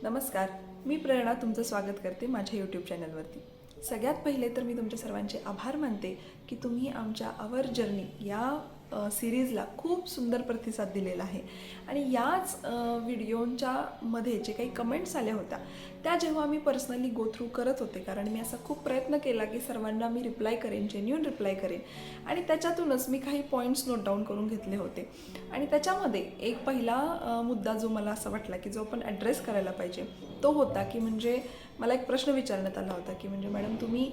नमस्कार, मी प्रेरणा तुमचं स्वागत करते माझ्या यूट्यूब चॅनलवरती. सगळ्यात पहिले तर मी तुमच्या सर्वांचे आभार मानते की तुम्ही आमच्या आवर जर्नी या सिरीजला खूप सुंदर प्रतिसाद दिलेला आहे. आणि याच व्हिडिओंच्या मध्ये जे काही कमेंट्स आल्या होत्या त्या जेव्हा मी पर्सनली गो थ्रू करत होते, कारण मी असा खूप प्रयत्न केला की सर्वांना मी रिप्लाय करेन, जेन्युइन रिप्लाय करेन, आणि त्याच्यातूनच मी काही पॉईंट्स नोट डाऊन करून घेतले होते. आणि त्याच्यामध्ये एक पहिला मुद्दा जो मला असं वाटला की जो आपण ॲड्रेस करायला पाहिजे तो होता की म्हणजे मला एक प्रश्न विचारण्यात आला होता की म्हणजे मॅडम तुम्ही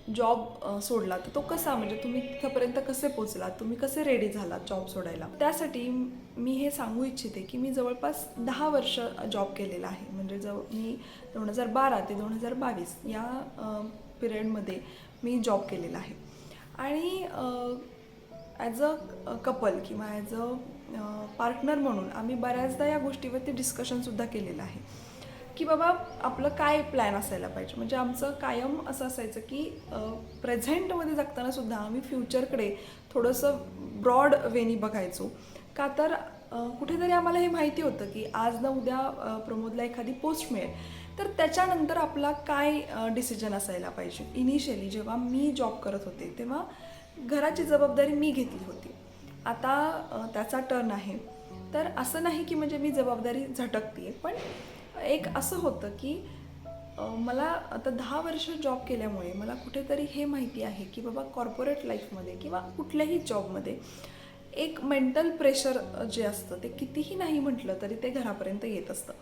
जॉब सोडला तर तो कसा, म्हणजे तुम्ही तिथंपर्यंत कसे पोचलात, तुम्ही कसे रेडी झालात जॉब सोडायला. त्यासाठी मी हे सांगू इच्छिते की मी जवळपास 10 वर्ष जॉब केलेला आहे. म्हणजे मी 2012 ते 2022 या पिरियडमध्ये मी जॉब केलेला आहे. आणि ॲज अ कपल किंवा ॲज अ पार्टनर म्हणून आम्ही बऱ्याचदा या गोष्टीवरती डिस्कशनसुद्धा केलेलं आहे की बाबा आपलं काय प्लॅन असायला पाहिजे. म्हणजे आमचं कायम असं असायचं की प्रेझेंटमध्ये जगतानासुद्धा आम्ही फ्युचरकडे थोडंसं ब्रॉड वेनी बघायचो. का तर कुठेतरी आम्हाला हे माहिती होतं की आज ना उद्या प्रमोदला एखादी पोस्ट मिळेल, तर त्याच्यानंतर आपला काय डिसिजन असायला पाहिजे. इनिशियली जेव्हा मी जॉब करत होते तेव्हा घराची जबाबदारी मी घेतली होती. आता त्याचा टर्न आहे, तर असं नाही की म्हणजे मी जबाबदारी झटकते, पण एक असं होतं की मला आता 10 वर्ष जॉब केल्यामुळे मला कुठेतरी हे माहिती आहे की बाबा कॉर्पोरेट लाईफमध्ये किंवा कुठल्याही जॉबमध्ये एक मेंटल प्रेशर जे असतं ते कितीही नाही म्हटलं तरी ते घरापर्यंत येत असतं.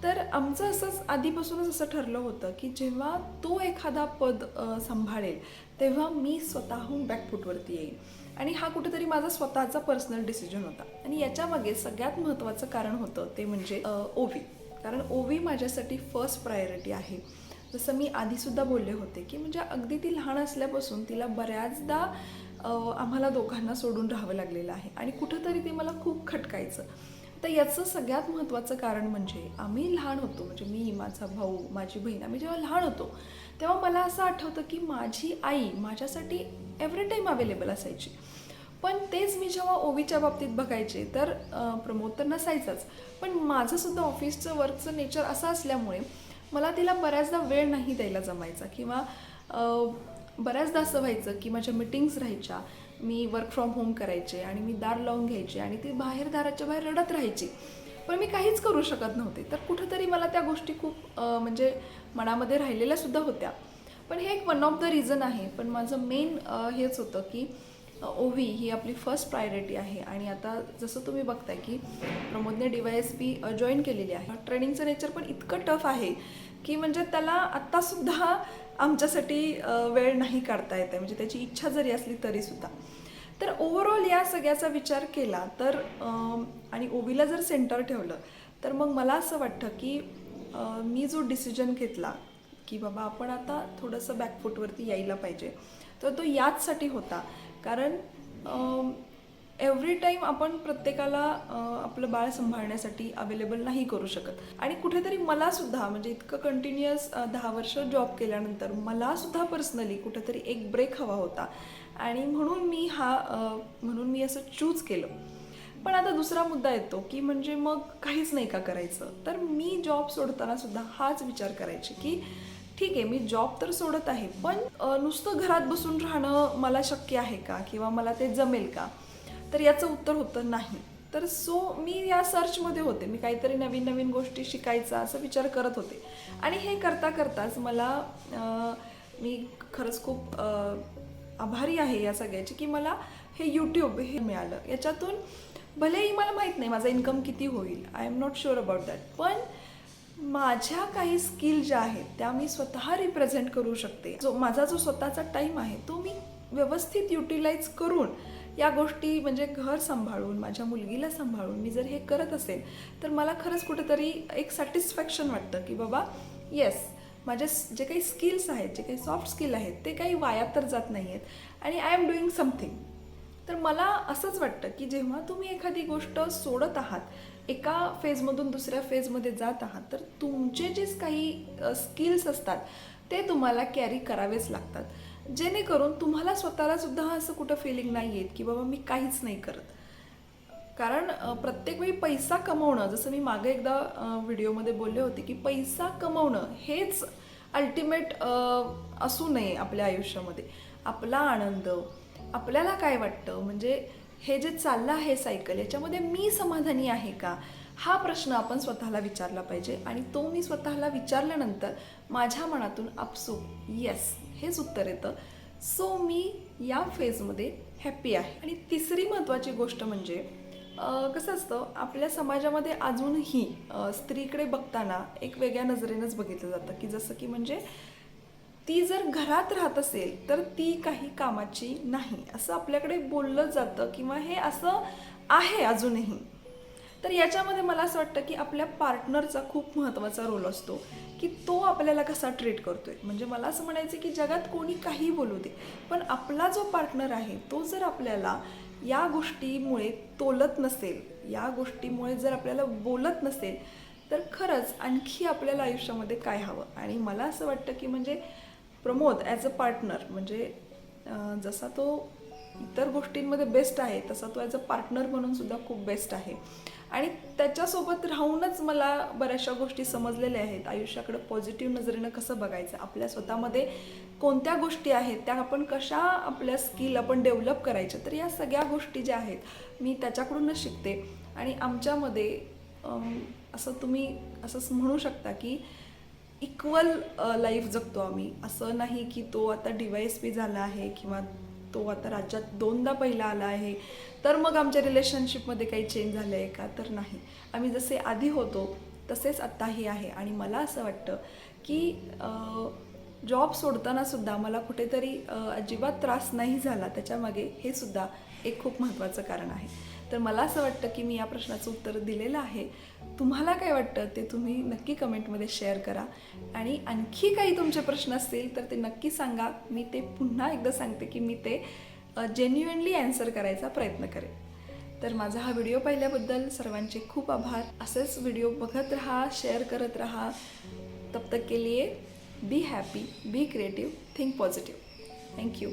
तर आमचं असंच आधीपासूनच असं ठरलं होतं की जेव्हा तो एखादा पद सांभाळेल तेव्हा मी स्वतःहून बॅकफूटवरती येईल. आणि हा कुठेतरी माझा स्वतःचा पर्सनल डिसिजन होता. आणि याच्यामागे सगळ्यात महत्त्वाचं कारण होतं ते म्हणजे ओवी. कारण ओवी माझ्यासाठी फर्स्ट प्रायोरिटी आहे. जसं मी आधीसुद्धा बोलले होते की म्हणजे अगदी ती लहान असल्यापासून तिला बऱ्याचदा आम्हाला दोघांना सोडून राहावं लागलेलं आहे आणि कुठंतरी ते मला खूप खटकायचं. तर याचं सगळ्यात महत्त्वाचं कारण म्हणजे आम्ही लहान होतो, म्हणजे मी, माझा भाऊ, माझी बहीण, आम्ही जेव्हा लहान होतो तेव्हा मला असं आठवतं की माझी आई माझ्यासाठी एव्हरी टाईम अवेलेबल असायची. पण तेच मी जेव्हा ओवीच्या बाबतीत बघायचे तर प्रमोद तर नसायचाच, पण माझंसुद्धा ऑफिसचं वर्कचं नेचर असं असल्यामुळे मला तिला बऱ्याचदा वेळ नाही द्यायला जमायचा. किंवा बऱ्याचदा असं व्हायचं की माझ्या मीटिंग्स राहायच्या, मी वर्क फ्रॉम होम करायचे आणि मी दार लावून घ्यायचे आणि ती दाराच्या बाहेर रडत राहायची, पण मी काहीच करू शकत नव्हते. तर कुठंतरी मला त्या गोष्टी खूप म्हणजे मनामध्ये राहिलेल्यासुद्धा होत्या. पण हे एक वन ऑफ द रिझन आहे. पण माझं मेन हेच होतं की ओवी ही आपली फर्स्ट प्रायोरिटी आहे. आणि आता जसं तुम्ही बघताय की प्रमोदने DYSP जॉईन केलेली आहे. ट्रेनिंगचं नेचर पण इतकं टफ आहे की म्हणजे त्याला आत्तासुद्धा आमच्यासाठी वेळ नाही काढता येत आहे, म्हणजे त्याची इच्छा जरी असली तरीसुद्धा. तर ओव्हरऑल या सगळ्याचा विचार केला तर आणि ओवीला जर सेंटर ठेवलं तर मग मला असं वाटतं की मी जो डिसिजन घेतला की बाबा आपण आता थोडंसं बॅकफूटवरती यायला पाहिजे, तर तो याचसाठी होता. कारण एव्हरी टाईम आपण प्रत्येकाला आपलं बाळ सांभाळण्यासाठी अवेलेबल नाही करू शकत. आणि कुठेतरी मलासुद्धा म्हणजे इतकं कंटिन्युअस 10 वर्ष जॉब केल्यानंतर मलासुद्धा पर्सनली कुठेतरी एक ब्रेक हवा होता. आणि म्हणून मी असं चूज केलं. पण आता दुसरा मुद्दा येतो की म्हणजे मग काहीच नाही का करायचं. तर मी जॉब सोडताना सुद्धा हाच विचार करायचे की ठीक आहे, मी जॉब तर सोडत आहे, पण नुसतं घरात बसून राहणं मला शक्य आहे का, किंवा मला ते जमेल का. तर याचं उत्तर होतं नाही. तर मी या सर्चमध्ये होते, मी काहीतरी नवीन नवीन गोष्टी शिकायचा असं विचार करत होते. आणि हे करता करताच मला मी खरंच खूप आभारी आहे या सगळ्याची की मला हे यूट्यूब हे मिळालं. याच्यातून भलेही मला माहीत नाही माझा इन्कम किती होईल, I am not sure about that, पण माझ्या काही स्किल ज्या आहेत त्या मी स्वतः रिप्रेझेंट करू शकते. माझा जो स्वतःचा टाईम आहे तो मी व्यवस्थित युटिलाइज करून या गोष्टी म्हणजे घर सांभाळून, माझ्या मुलगीला सांभाळून मी जर हे करत असेल तर मला खरंच कुठेतरी एक सॅटिस्फॅक्शन वाटतं की बाबा येस, माझे जे काही स्किल्स आहेत, जे काही सॉफ्ट स्किल आहेत ते काही वाया तर जात नाही आहेत आणि आय एम डुईंग समथिंग. तर मला असंच वाटतं की जेव्हा तुम्ही एखादी गोष्ट सोडत आहात, एका फेजमधून दुसऱ्या फेजमध्ये जात आहात, तर तुमचे जे काही स्किल्स असतात ते तुम्हाला कॅरी करावेच लागतात, जेणेकरून तुम्हाला स्वतःला सुद्धा असं कुठं फिलिंग नाही येत की बाबा मी काहीच नाही करत. कारण प्रत्येक वेळी पैसा कमवणं, जसं मी मागे एकदा व्हिडिओमध्ये बोलले होते की पैसा कमवणं हेच अल्टिमेट असू नये आपल्या आयुष्यामध्ये. आपला आनंद, आपल्याला काय वाटतं, म्हणजे हे जे चाललं आहे सायकल, याच्यामध्ये मी समाधानी आहे का, हा प्रश्न आपण स्वतःला विचारला पाहिजे. आणि तो मी स्वतःला विचारल्यानंतर माझ्या मनातून आपसूक येस हेच उत्तर येतं. सो मी या फेजमध्ये हॅप्पी आहे. आणि तिसरी महत्त्वाची गोष्ट म्हणजे कसं असतं, आपल्या समाजामध्ये अजूनही स्त्रीकडे बघताना एक वेगळ्या नजरेनंच बघितलं जातं, की जसं की म्हणजे ती जर घरात राहत असेल तर ती काही कामाची नाही, असं आपल्याकडे बोललं जातं किंवा हे असं आहे अजूनही. तर याच्यामध्ये मला असं वाटतं की आपल्या पार्टनरचा खूप महत्त्वाचा रोल असतो, की तो आपल्याला कसा ट्रीट करतोय. म्हणजे मला असं म्हणायचं की जगात कोणी काही बोलू दे, पण आपला जो पार्टनर आहे तो जर आपल्याला या गोष्टीमुळे तोलत नसेल, या गोष्टीमुळे जर आपल्याला बोलत नसेल, तर खरंच आणखी आपल्याला आयुष्यामध्ये काय हवं. आणि मला असं वाटतं की म्हणजे प्रमोद ॲज अ पार्टनर म्हणजे जसा तो इतर गोष्टींमध्ये बेस्ट आहे, तसा तो ॲज अ पार्टनर म्हणून सुद्धा खूप बेस्ट आहे. आणि त्याच्यासोबत राहूनच मला बऱ्याचशा गोष्टी समजलेल्या आहेत. आयुष्याकडे पॉझिटिव्ह नजरेनं कसं बघायचं, आपल्या स्वतःमध्ये कोणत्या गोष्टी आहेत त्या आपण कशा आपल्या स्किल आपण डेव्हलप करायच्या. तर या सगळ्या गोष्टी ज्या आहेत मी त्याच्याकडूनच शिकते. आणि आमच्यामध्ये असं तुम्ही असं म्हणू शकता की इक्वल लाईफ जगतो आम्ही. असं नाही की तो आता DYSP झाला आहे किंवा तो आता राज्यात 2दा पहिला आला आहे तर मग आमच्या रिलेशनशिपमध्ये काही चेंज झालं आहे का, तर नाही. आम्ही जसे आधी होतो तसेच आत्ताही आहे. आणि मला असं वाटतं की जॉब सोडतानासुद्धा मला कुठेतरी अजिबात त्रास नाही झाला, त्याच्यामागे हे सुद्धा एक खूप महत्त्वाचं कारण आहे. तर मला असं वाटतं की मी या प्रश्नाचं उत्तर दिलेलं आहे. तुम्हाला काय वाटतं ते तुम्ही नक्की कमेंटमध्ये शेअर करा. आणि आणखी काही तुमचे प्रश्न असतील तर ते नक्की सांगा. मी ते पुन्हा एकदा सांगते की मी ते जेन्युइनली ॲन्सर करायचा प्रयत्न करेन. तर माझा हा व्हिडिओ पाहिल्याबद्दल सर्वांचे खूप आभार. असेच व्हिडिओ बघत राहा, शेअर करत राहा. तब तक के लिए be happy, B creative, think positive. Thank you.